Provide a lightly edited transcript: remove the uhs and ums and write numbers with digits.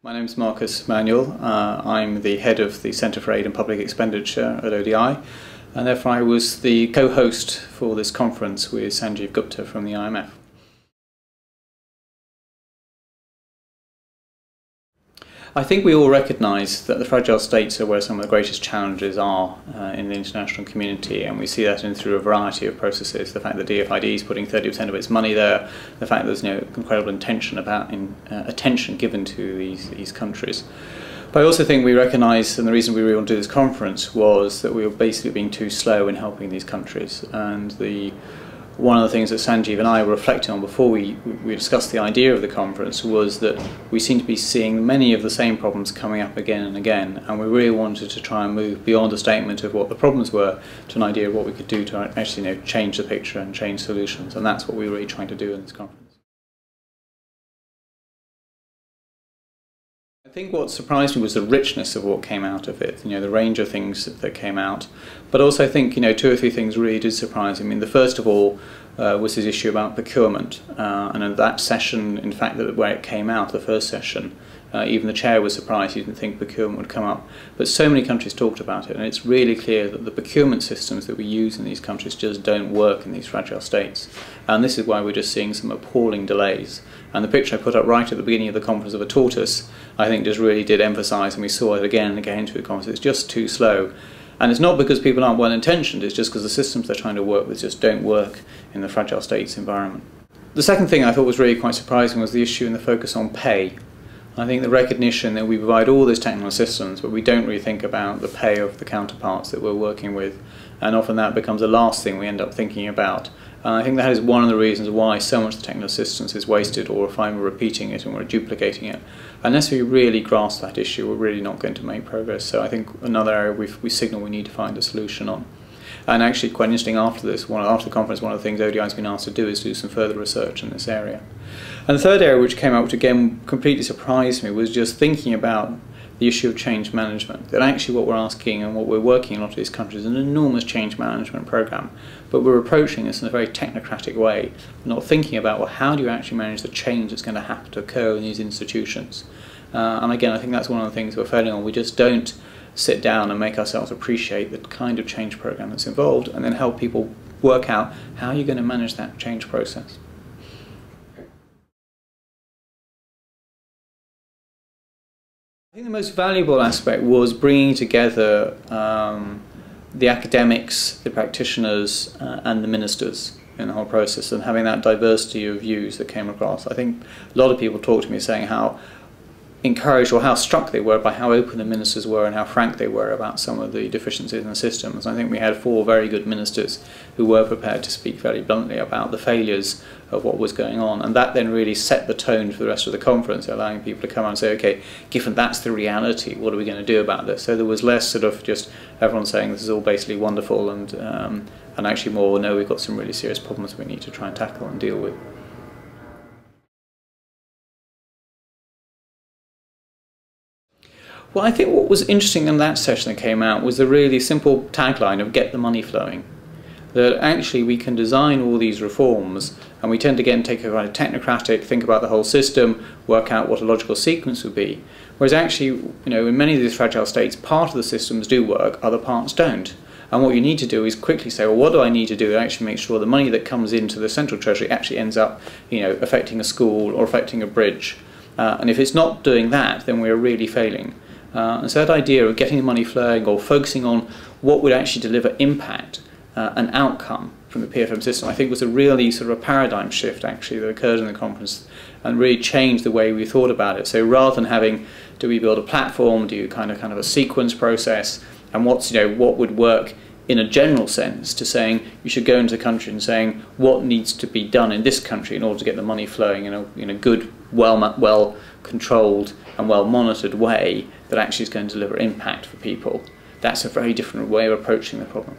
My name is Manuel. I'm the head of the Centre for Aid and Public Expenditure at ODI, and therefore I was the co-host for this conference with Sanjeev Gupta from the IMF. I think we all recognise that the fragile states are where some of the greatest challenges are in the international community, and we see that through a variety of processes. The fact that DFID is putting 30% of its money there, the fact that there's incredible attention given to these countries. But I also think we recognise, and the reason we really want to do this conference was that we were basically being too slow in helping these countries. And one of the things that Sanjeev and I were reflecting on before we discussed the idea of the conference was that we seem to be seeing many of the same problems coming up again and again, and we really wanted to try and move beyond a statement of what the problems were to an idea of what we could do to actually change the picture and change solutions, and that's what we were really trying to do in this conference. I think what surprised me was the richness of what came out of it, the range of things that came out. But also I think, two or three things really did surprise me. I mean, the first of all was this issue about procurement. And in that session, in fact, where it came out, the first session, even the chair was surprised. He didn't think procurement would come up. But so many countries talked about it, and it's really clear that the procurement systems that we use in these countries just don't work in these fragile states. And this is why we're just seeing some appalling delays. And the picture I put up right at the beginning of the conference of a tortoise, I think just really did emphasise, and we saw it again and again through the conference, it's just too slow. And it's not because people aren't well intentioned, it's just because the systems they're trying to work with just don't work in the fragile states environment. The second thing I thought was really quite surprising was the issue and the focus on pay. I think the recognition that we provide all those technical systems, but we don't really think about the pay of the counterparts that we're working with, and often that becomes the last thing we end up thinking about. And I think that is one of the reasons why so much of the technical assistance is wasted, or if I'm repeating it and we're duplicating it. Unless we really grasp that issue, we're really not going to make progress. So I think another area we signal we need to find a solution on. And actually, quite interesting, after the conference, one of the things ODI has been asked to do is do some further research in this area. And the third area which came out, which again completely surprised me, was just thinking about the issue of change management. That actually what we're asking and what we're working in a lot of these countries is an enormous change management program, but we're approaching this in a very technocratic way, not thinking about, well, how do you actually manage the change that's going to have to occur in these institutions? And again, I think that's one of the things we're failing on. We just don't sit down and make ourselves appreciate the kind of change program that's involved, and then help people work out how you're going to manage that change process. I think the most valuable aspect was bringing together the academics, the practitioners, and the ministers in the whole process, and having that diversity of views that came across. I think a lot of people talked to me saying how encouraged or how struck they were by how open the ministers were and how frank they were about some of the deficiencies in the systems. I think we had 4 very good ministers who were prepared to speak very bluntly about the failures of what was going on, and that then really set the tone for the rest of the conference, allowing people to come out and say, okay, given that's the reality, what are we going to do about this? So there was less sort of just everyone saying this is all basically wonderful, and actually more, no, we've got some really serious problems we need to try and tackle and deal with. Well, I think what was interesting in that session that came out was the really simple tagline of get the money flowing. That actually we can design all these reforms, and we tend to again take a kind of technocratic, think about the whole system, work out what a logical sequence would be. Whereas actually, in many of these fragile states, part of the systems do work, other parts don't. And what you need to do is quickly say, well, what do I need to do to actually make sure the money that comes into the central treasury actually ends up, affecting a school or affecting a bridge. And if it's not doing that, then we're really failing. And so that idea of getting the money flowing or focusing on what would actually deliver impact and outcome from the PFM system, I think was a really sort of a paradigm shift actually that occurred in the conference and really changed the way we thought about it. So rather than having, do we build a platform, do you kind of a sequence process, and what would work in a general sense, to saying you should go into the country and saying what needs to be done in this country in order to get the money flowing in a good, well controlled and well monitored way that actually is going to deliver impact for people. That's a very different way of approaching the problem.